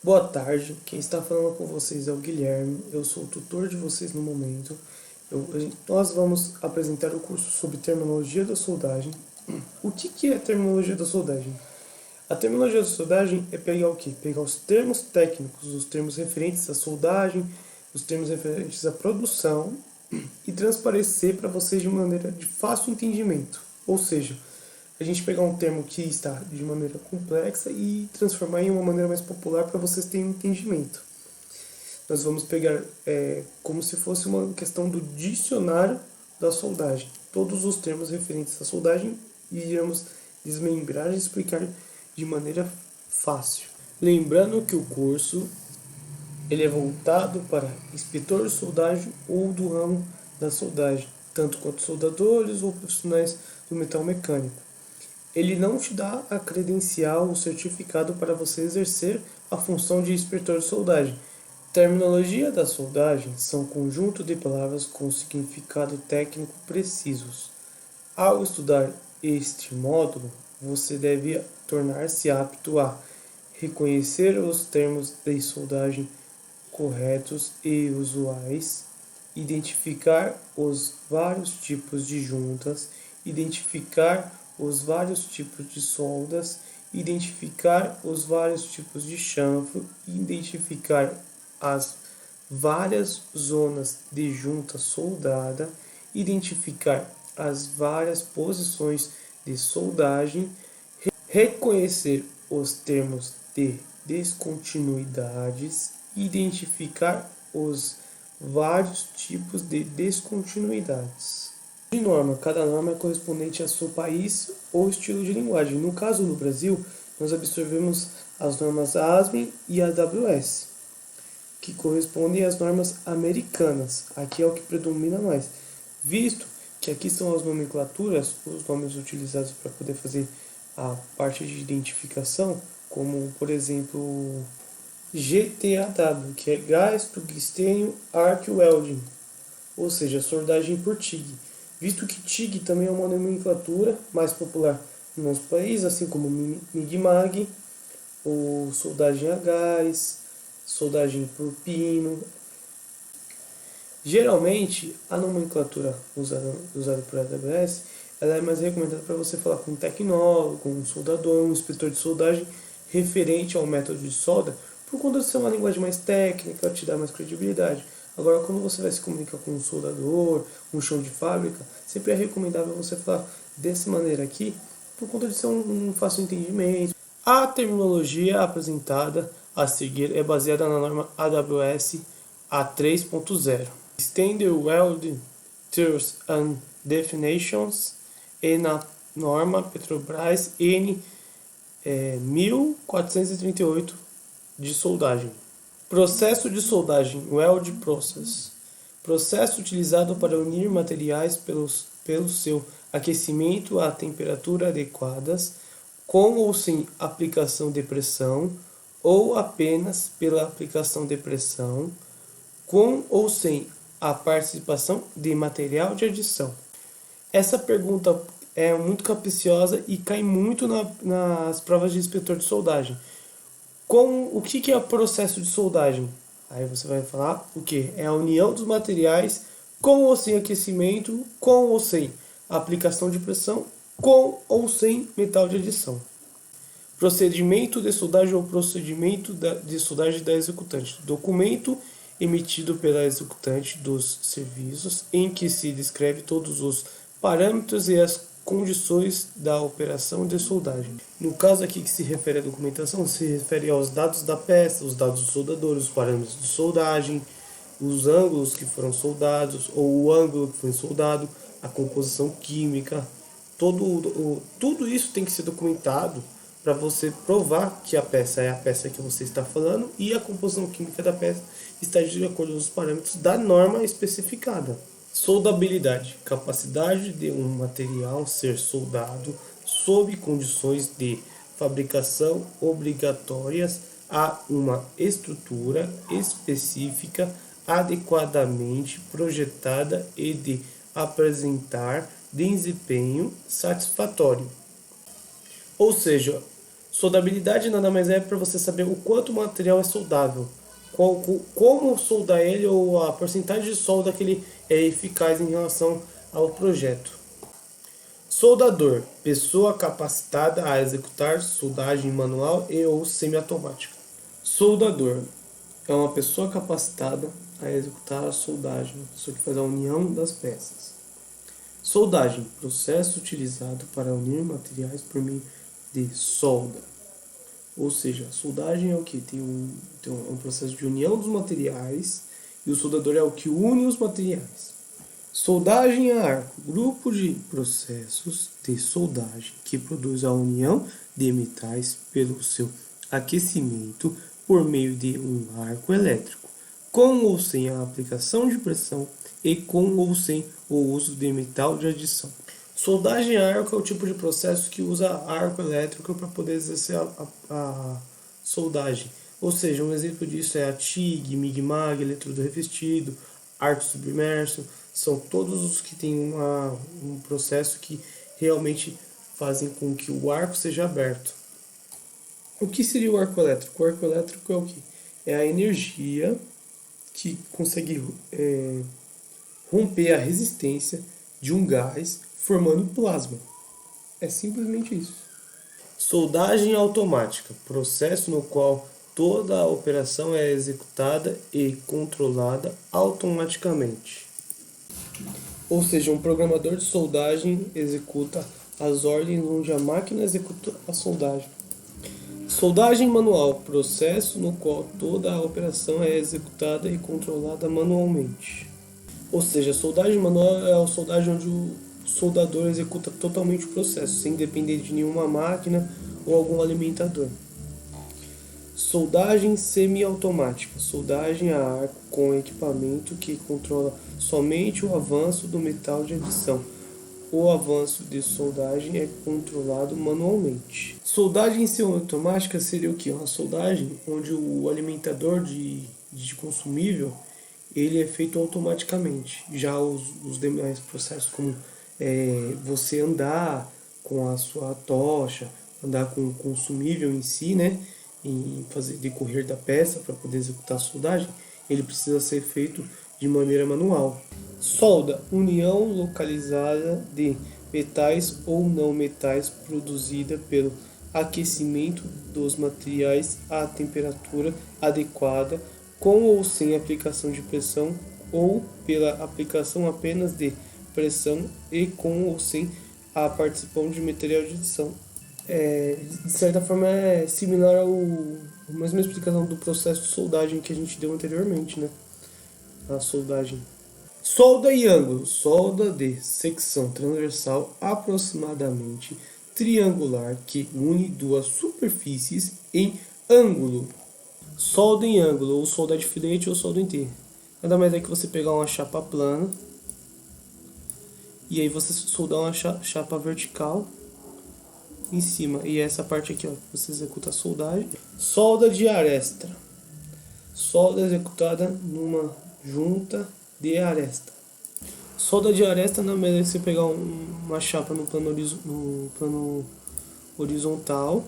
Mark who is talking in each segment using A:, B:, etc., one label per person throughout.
A: Boa tarde, quem está falando com vocês é o Guilherme, eu sou o tutor de vocês no momento. Nós vamos apresentar o curso sobre terminologia da soldagem. O que é terminologia da soldagem? A terminologia da soldagem é pegar o quê? Pegar os termos técnicos, os termos referentes à soldagem, os termos referentes à produção e transparecer para vocês de maneira de fácil entendimento. Ou seja, a gente pegar um termo que está de maneira complexa e transformar em uma maneira mais popular para vocês terem um entendimento. Nós vamos pegar como se fosse uma questão do dicionário da soldagem. Todos os termos referentes à soldagem e iremos desmembrar e explicar de maneira fácil. Lembrando que o curso ele é voltado para inspetor de soldagem ou do ramo da soldagem, tanto quanto soldadores ou profissionais do metal mecânico. Ele não te dá a credencial ou certificado para você exercer a função de inspetor de soldagem. Terminologia da soldagem são conjunto de palavras com significado técnico precisos. Ao estudar este módulo, você deve tornar-se apto a reconhecer os termos de soldagem corretos e usuais, identificar os vários tipos de juntas, identificar os vários tipos de soldas, identificar os vários tipos de chanfro, identificar as várias zonas de junta soldada, identificar as várias posições de soldagem, reconhecer os termos de descontinuidades, identificar os vários tipos de descontinuidades. De norma, cada norma é correspondente ao seu país ou estilo de linguagem. No caso, no Brasil, nós absorvemos as normas ASME e AWS, que correspondem às normas americanas. Aqui é o que predomina mais, visto que aqui são as nomenclaturas, os nomes utilizados para poder fazer a parte de identificação, como, por exemplo, GTAW, que é Gás Tungstênio Arc Welding, ou seja, soldagem por TIG. Visto que TIG também é uma nomenclatura mais popular no nosso país, assim como MIG-MAG, ou soldagem a gás, soldagem por pino. Geralmente, a nomenclatura usada por AWS ela é mais recomendada para você falar com um tecnólogo, com um soldador, um inspetor de soldagem referente ao método de solda, por conta de ser uma linguagem mais técnica, te dá mais credibilidade. Agora, quando você vai se comunicar com um soldador, um chão de fábrica, sempre é recomendável você falar dessa maneira aqui, por conta de ser um fácil entendimento. A terminologia apresentada a seguir é baseada na norma AWS A3.0. Standard Welding Terms and Definitions e na norma Petrobras N 1438 de soldagem. Processo de soldagem, weld process. Processo utilizado para unir materiais pelo seu aquecimento a temperatura adequadas, com ou sem aplicação de pressão, ou apenas pela aplicação de pressão, com ou sem a participação de material de adição. Essa pergunta é muito capciosa e cai muito nas provas de inspetor de soldagem. O que é o processo de soldagem? Aí você vai falar o que? É a união dos materiais com ou sem aquecimento, com ou sem aplicação de pressão, com ou sem metal de adição. Procedimento de soldagem ou procedimento de soldagem da executante. Documento emitido pela executante dos serviços em que se descreve todos os parâmetros e as condições da operação de soldagem. No caso aqui que se refere à documentação, se refere aos dados da peça, os dados dos soldadores, os parâmetros de soldagem, os ângulos que foram soldados ou o ângulo que foi soldado, a composição química, tudo isso tem que ser documentado para você provar que a peça é a peça que você está falando e a composição química da peça está de acordo com os parâmetros da norma especificada. Soldabilidade, capacidade de um material ser soldado sob condições de fabricação obrigatórias a uma estrutura específica adequadamente projetada e de apresentar desempenho satisfatório. Ou seja, Soldabilidade nada mais é para você saber o quanto o material é soldável, como soldar ele ou a porcentagem de solda que ele é eficaz em relação ao projeto. Soldador, pessoa capacitada a executar soldagem manual e ou semiautomática. Soldador é uma pessoa capacitada a executar a soldagem, uma pessoa que faz a união das peças. Soldagem, processo utilizado para unir materiais por meio de solda. Ou seja, a soldagem é o que? Tem um processo de união dos materiais e o soldador é o que une os materiais. Soldagem a arco, grupo de processos de soldagem que produz a união de metais pelo seu aquecimento por meio de um arco elétrico, com ou sem a aplicação de pressão e com ou sem o uso de metal de adição. Soldagem a arco é o tipo de processo que usa arco elétrico para poder exercer a soldagem. Ou seja, um exemplo disso é a TIG, MIG-MAG, eletrodo revestido, arco submerso. São todos os que têm um processo que realmente fazem com que o arco seja aberto. O que seria o arco elétrico? O arco elétrico é o que? É a energia que consegue romper a resistência de um gás formando plasma. É simplesmente isso. Soldagem automática, processo no qual toda a operação é executada e controlada automaticamente. Ou seja, um programador de soldagem executa as ordens onde a máquina executa a soldagem. Soldagem manual, processo no qual toda a operação é executada e controlada manualmente. Ou seja, a soldagem manual é a soldagem onde o soldador executa totalmente o processo, sem depender de nenhuma máquina ou algum alimentador. Soldagem semiautomática, soldagem a arco com equipamento que controla somente o avanço do metal de adição. O avanço de soldagem é controlado manualmente. Soldagem semiautomática seria o que? Uma soldagem onde o alimentador de consumível ele é feito automaticamente. Já os demais processos, como você andar com a sua tocha, andar com o consumível em si, né, e fazer decorrer da peça para poder executar a soldagem, ele precisa ser feito de maneira manual. Solda, união localizada de metais ou não metais produzida pelo aquecimento dos materiais à temperatura adequada, com ou sem aplicação de pressão ou pela aplicação apenas de pressão e com ou sem a participação de material de adição. De certa forma é similar à mesma explicação do processo de soldagem que a gente deu anteriormente, né? A soldagem. Solda e ângulo. Solda de secção transversal aproximadamente triangular que une duas superfícies em ângulo. Solda em ângulo, ou solda de filete ou solda em T. Nada mais é que você pegar uma chapa plana e aí você soldar uma chapa vertical em cima. E essa parte aqui, ó, você executa a soldagem. Solda de aresta. Solda executada numa junta de aresta. Solda de aresta nada mais é que você pegar uma chapa no plano horizontal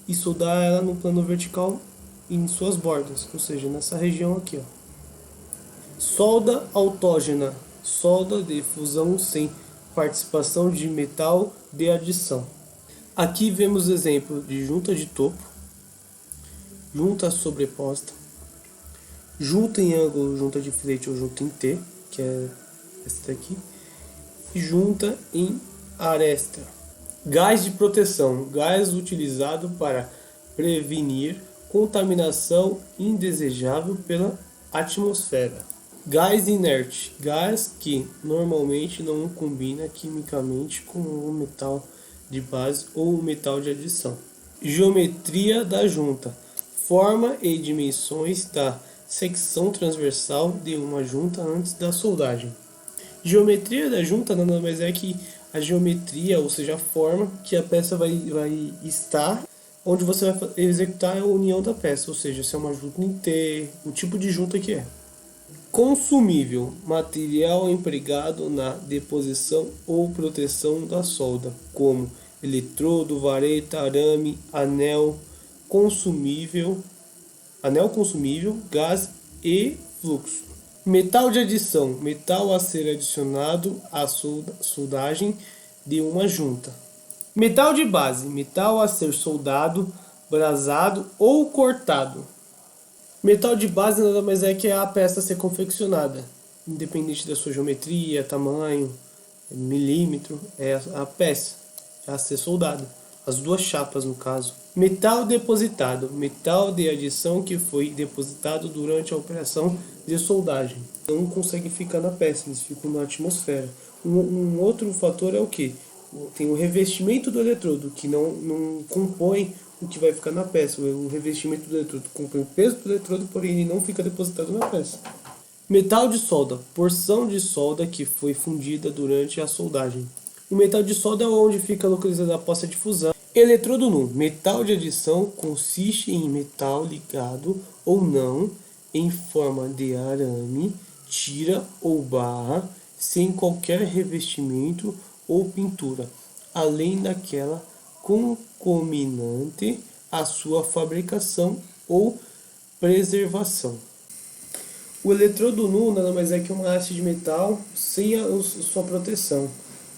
A: e soldar ela no plano vertical em suas bordas, ou seja, nessa região aqui, ó. Solda autógena, solda de fusão sem participação de metal de adição. Aqui vemos exemplo de junta de topo, junta sobreposta, junta em ângulo, junta de filete ou junta em T, que é essa daqui, e junta em aresta. Gás de proteção, gás utilizado para prevenir contaminação indesejável pela atmosfera. Gás inerte, gás que normalmente não combina quimicamente com o metal de base ou o metal de adição. Geometria da junta, forma e dimensões da secção transversal de uma junta antes da soldagem. Geometria da junta nada mais é que a geometria, ou seja, a forma que a peça vai estar, onde você vai executar a união da peça, ou seja, se é uma junta em T, o tipo de junta que é. Consumível, material empregado na deposição ou proteção da solda, como eletrodo, vareta, arame, consumível, anel consumível, gás e fluxo. Metal de adição, metal a ser adicionado à soldagem de uma junta. Metal de base, metal a ser soldado, brasado ou cortado. Metal de base nada mais é que a peça a ser confeccionada, independente da sua geometria, tamanho, milímetro, é a peça a ser soldada. As duas chapas no caso. Metal depositado, metal de adição que foi depositado durante a operação de soldagem. Não consegue ficar na peça, eles ficam na atmosfera. Um outro fator é o que? Tem o revestimento do eletrodo, que não compõe o que vai ficar na peça. O revestimento do eletrodo compõe o peso do eletrodo, porém ele não fica depositado na peça. Metal de solda, porção de solda que foi fundida durante a soldagem. O metal de solda é onde fica localizada a poça de fusão. Eletrodo nu, metal de adição consiste em metal ligado ou não em forma de arame, tira ou barra, sem qualquer revestimento ou pintura, além daquela concomitante à sua fabricação ou preservação. O eletrodo nu nada mais é que uma haste de metal sem sua proteção,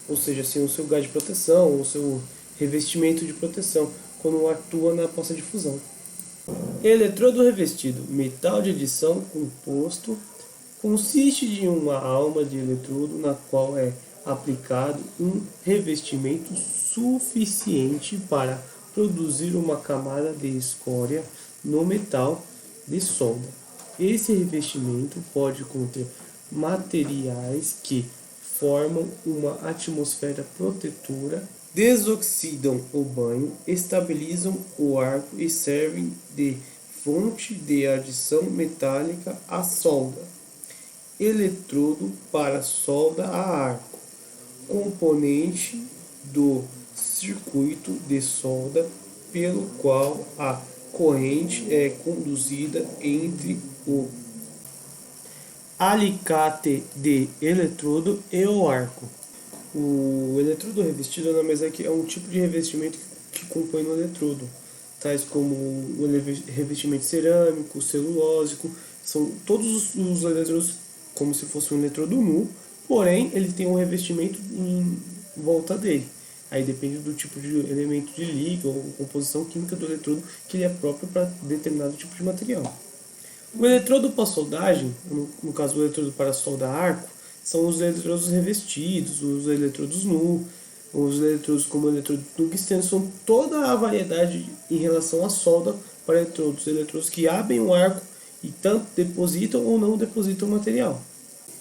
A: ou seja, sem o seu gás de proteção, o seu revestimento de proteção, quando atua na poça de fusão. Eletrodo revestido, metal de adição composto, consiste de uma alma de eletrodo na qual é aplicado um revestimento suficiente para produzir uma camada de escória no metal de solda. Esse revestimento pode conter materiais que formam uma atmosfera protetora, desoxidam o banho, estabilizam o arco e servem de fonte de adição metálica à solda. Eletrodo para solda a arco, componente do circuito de solda pelo qual a corrente é conduzida entre o alicate de eletrodo e o arco. O eletrodo revestido nada mais é que é um tipo de revestimento que compõe no eletrodo, tais como o revestimento cerâmico, celulósico, são todos os eletrodos como se fosse um eletrodo nu, porém ele tem um revestimento em volta dele. Aí depende do tipo de elemento de liga ou composição química do eletrodo que ele é próprio para determinado tipo de material. O eletrodo para soldagem, no caso o eletrodo para solda a arco, são os eletrodos revestidos, os eletrodos nu, os eletrodos como o eletrodo tungstênio, são toda a variedade em relação à solda para eletrodos que abrem o arco e tanto depositam ou não depositam material.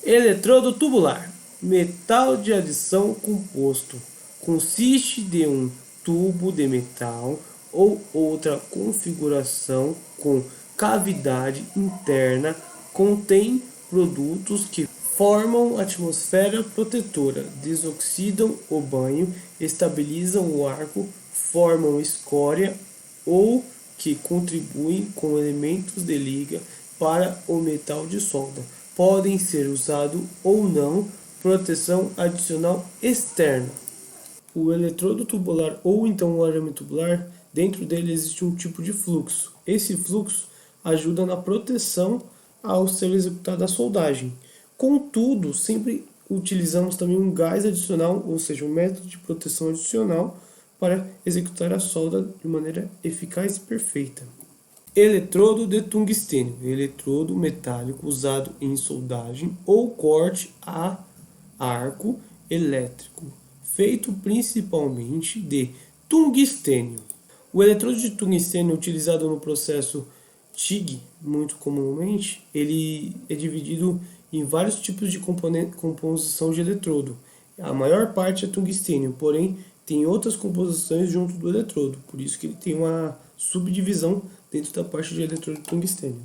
A: Eletrodo tubular, metal de adição composto, consiste de um tubo de metal ou outra configuração com cavidade interna, contém produtos que formam atmosfera protetora, desoxidam o banho, estabilizam o arco, formam escória ou que contribuem com elementos de liga para o metal de solda. Podem ser usados ou não proteção adicional externa. O eletrodo tubular ou então o arame tubular, dentro dele existe um tipo de fluxo. Esse fluxo ajuda na proteção ao ser executada a soldagem. Contudo, sempre utilizamos também um gás adicional, ou seja, um método de proteção adicional para executar a solda de maneira eficaz e perfeita. Eletrodo de tungstênio, eletrodo metálico usado em soldagem ou corte a arco elétrico, feito principalmente de tungstênio. O eletrodo de tungstênio utilizado no processo TIG, muito comumente, ele é dividido em vários tipos de composição de eletrodo. A maior parte é tungstênio, porém tem outras composições junto do eletrodo, por isso que ele tem uma subdivisão dentro da parte de eletrodo de tungstênio.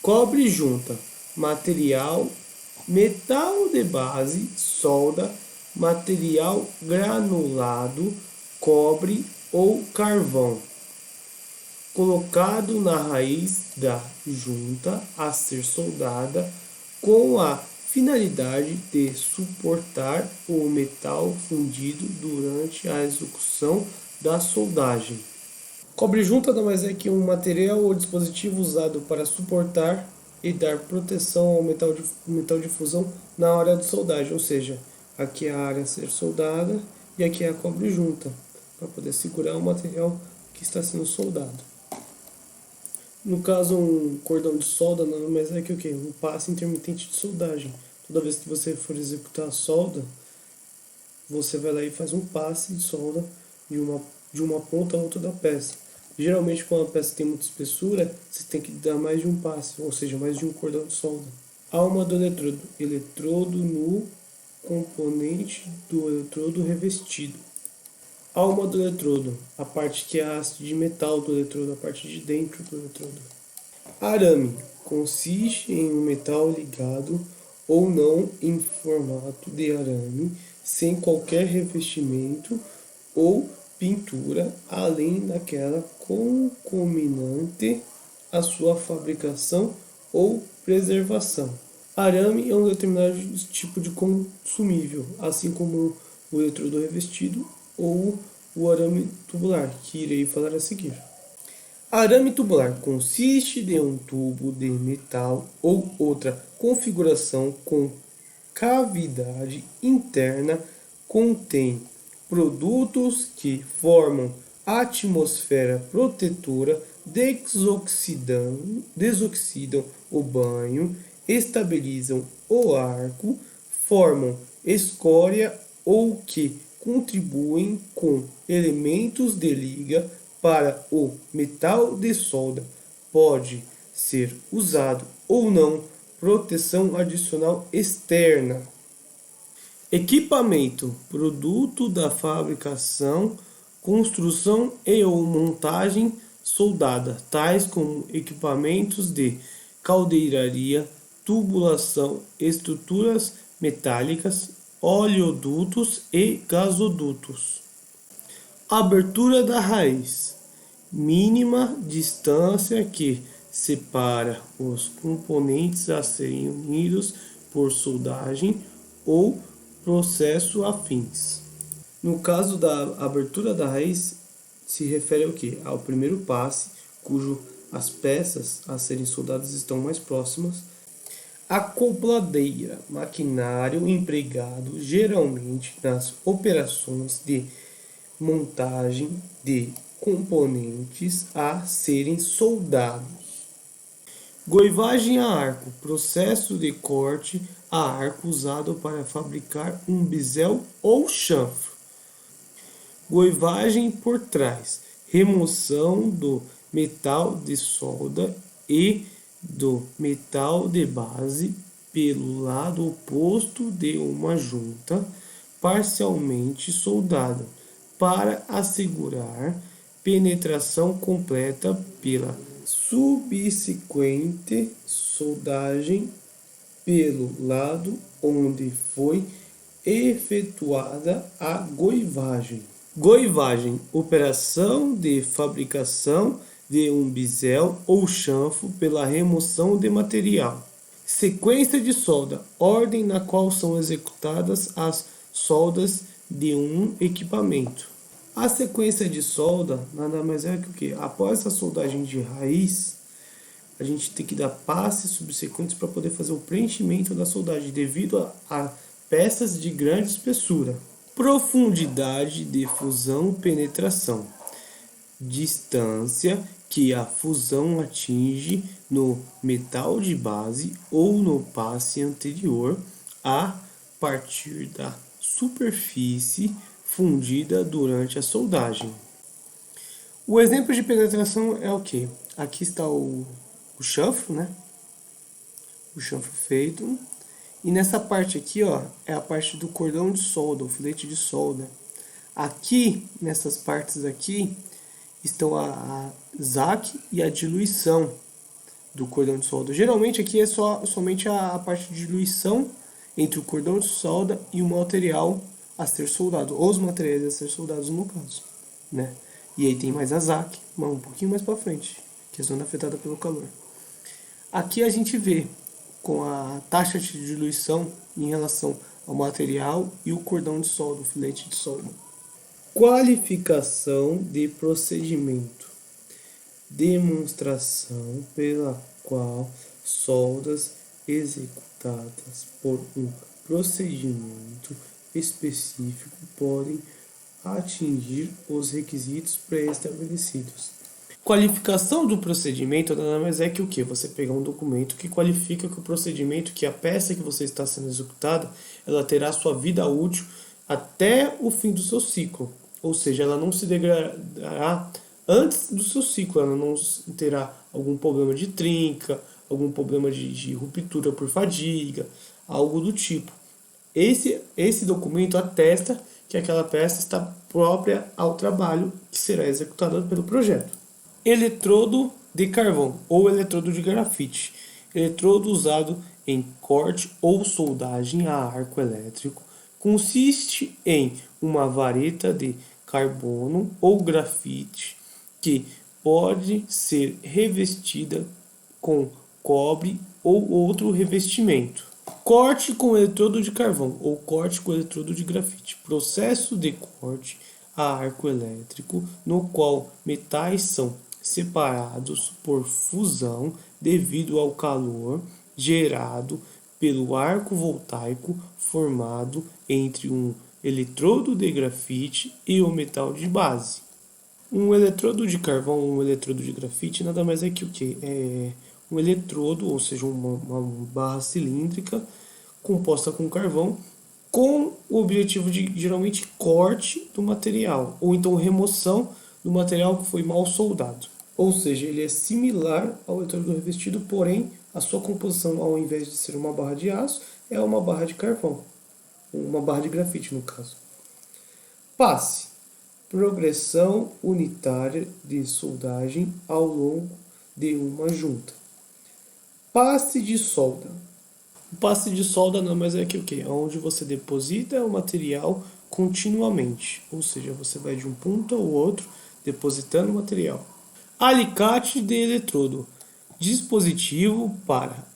A: Cobre junta, material, metal de base, solda, material granulado, cobre ou carvão, colocado na raiz da junta a ser soldada com a Finalidade de suportar o metal fundido durante a execução da soldagem. Cobre-junta nada mais é que um material ou dispositivo usado para suportar e dar proteção ao metal de fusão na hora de soldagem, ou seja, aqui é a área a ser soldada e aqui é a cobre-junta, para poder segurar o material que está sendo soldado. No caso, um cordão de solda nada mais é que o quê? Um passe intermitente de soldagem. Toda vez que você for executar a solda, você vai lá e faz um passe de solda de uma ponta a outra da peça. Geralmente, quando a peça tem muita espessura, você tem que dar mais de um passe, ou seja, mais de um cordão de solda. Alma do eletrodo. Eletrodo no componente do eletrodo revestido. Alma do eletrodo. A parte que é a haste de metal do eletrodo, a parte de dentro do eletrodo. Arame. Consiste em um metal ligado ou não em formato de arame, sem qualquer revestimento ou pintura, além daquela concomitante à sua fabricação ou preservação. Arame é um determinado tipo de consumível, assim como o eletrodo revestido ou o arame tubular, que irei falar a seguir. Arame tubular consiste de um tubo de metal ou outra configuração com cavidade interna, contém produtos que formam atmosfera protetora, desoxidam o banho, estabilizam o arco, formam escória ou que contribuem com elementos de liga para o metal de solda. Pode ser usado ou não proteção adicional externa. Equipamento, produto da fabricação, construção e ou montagem soldada, tais como equipamentos de caldeiraria, tubulação, estruturas metálicas, oleodutos e gasodutos. Abertura da raiz, mínima distância que separa os componentes a serem unidos por soldagem ou processo afins. No caso da abertura da raiz, se refere ao quê? Ao primeiro passe, cujo as peças a serem soldadas estão mais próximas. Acopladeira, maquinário empregado geralmente nas operações de montagem de componentes a serem soldados. Goivagem a arco, processo de corte a arco usado para fabricar um bisel ou chanfro. Goivagem por trás, remoção do metal de solda e do metal de base pelo lado oposto de uma junta parcialmente soldada, para assegurar penetração completa pela subsequente soldagem pelo lado onde foi efetuada a goivagem. Goivagem, operação de fabricação de um bisel ou chanfro pela remoção de material. Sequência de solda, ordem na qual são executadas as soldas de um equipamento. A sequência de solda nada mais é que o que? Após a soldagem de raiz, a gente tem que dar passes subsequentes para poder fazer o preenchimento da soldagem devido a peças de grande espessura. Profundidade de fusão penetração. Distância que a fusão atinge no metal de base ou no passe anterior a partir da superfície fundida durante a soldagem. O exemplo de penetração é o que? Aqui está o chanfro, né? O chanfro feito. E nessa parte aqui, ó, é a parte do cordão de solda, o filete de solda. Aqui, nessas partes aqui, estão a zaque e a diluição do cordão de solda. Geralmente aqui é somente a parte de diluição entre o cordão de solda e o material a ser soldado, ou os materiais a ser soldados no caso, né? E aí tem mais a zaque, um pouquinho mais para frente, que é a zona afetada pelo calor. Aqui a gente vê com a taxa de diluição em relação ao material e o cordão de solda, o filete de solda. Qualificação de procedimento. Demonstração pela qual soldas executadas por um procedimento específico podem atingir os requisitos pré-estabelecidos. Qualificação do procedimento nada mais é que o que? Você pegar um documento que qualifica que o procedimento, que a peça que você está sendo executada, ela terá sua vida útil até o fim do seu ciclo. Ou seja, ela não se degradará antes do seu ciclo, ela não terá algum problema de trinca, algum problema de ruptura por fadiga, algo do tipo. Esse documento atesta que aquela peça está própria ao trabalho que será executado pelo projeto. Eletrodo de carvão ou eletrodo de grafite. Eletrodo usado em corte ou soldagem a arco elétrico. Consiste em uma vareta de carbono ou grafite que pode ser revestida com cobre ou outro revestimento. Corte com eletrodo de carvão ou corte com eletrodo de grafite. Processo de corte a arco elétrico no qual metais são separados por fusão devido ao calor gerado pelo arco voltaico formado entre um eletrodo de grafite e o metal de base. Um eletrodo de carvão ou um eletrodo de grafite nada mais é que o que? É um eletrodo, ou seja, uma barra cilíndrica composta com carvão, com o objetivo de geralmente corte do material, ou então remoção do material que foi mal soldado. Ou seja, ele é similar ao eletrodo revestido, porém a sua composição, ao invés de ser uma barra de aço, é uma barra de carvão, uma barra de grafite no caso. Passe. Progressão unitária de soldagem ao longo de uma junta. Passe de solda. O passe de solda não mais é que o quê? Onde você deposita o material continuamente. Ou seja, você vai de um ponto ao outro depositando o material. Alicate de eletrodo. Dispositivo para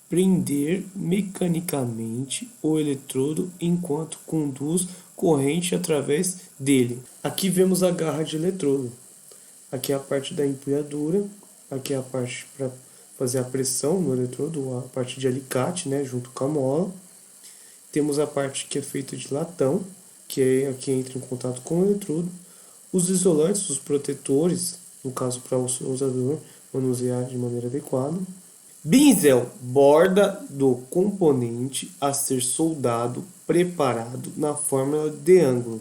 A: prender mecanicamente o eletrodo enquanto conduz corrente através dele. Aqui vemos a garra de eletrodo. Aqui é a parte da empunhadura. Aqui é a parte para fazer a pressão no eletrodo, a parte de alicate, né, junto com a mola. Temos a parte que é feita de latão, que é aqui entra em contato com o eletrodo. Os isolantes, os protetores, no caso para o usador manusear de maneira adequada. Binzel, borda do componente a ser soldado, preparado na fórmula de ângulo.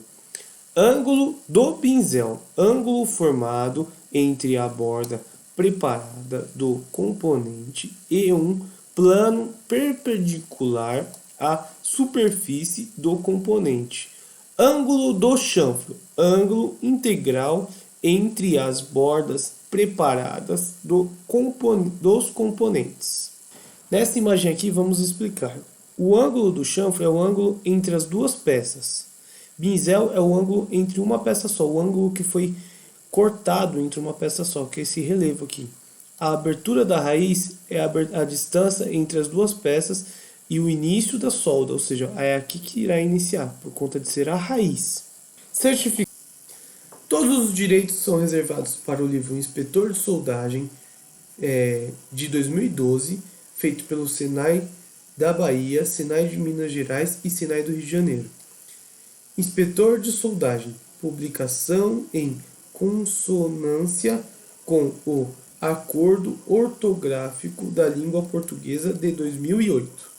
A: Ângulo do binzel, ângulo formado entre a borda preparada do componente e um plano perpendicular à superfície do componente. Ângulo do chanfro, ângulo integral entre as bordas preparadas dos componentes. Nesta imagem aqui vamos explicar. O ângulo do chanfro é o ângulo entre as duas peças. Binzel é o ângulo entre uma peça só, o ângulo que foi cortado entre uma peça só, que é esse relevo aqui. A abertura da raiz é a distância entre as duas peças e o início da solda, ou seja, é aqui que irá iniciar, por conta de ser a raiz. Certificado. Todos os direitos são reservados para o livro Inspetor de Soldagem de 2012, feito pelo Senai da Bahia, Senai de Minas Gerais e Senai do Rio de Janeiro. Inspetor de Soldagem, publicação em consonância com o Acordo Ortográfico da Língua Portuguesa de 2008.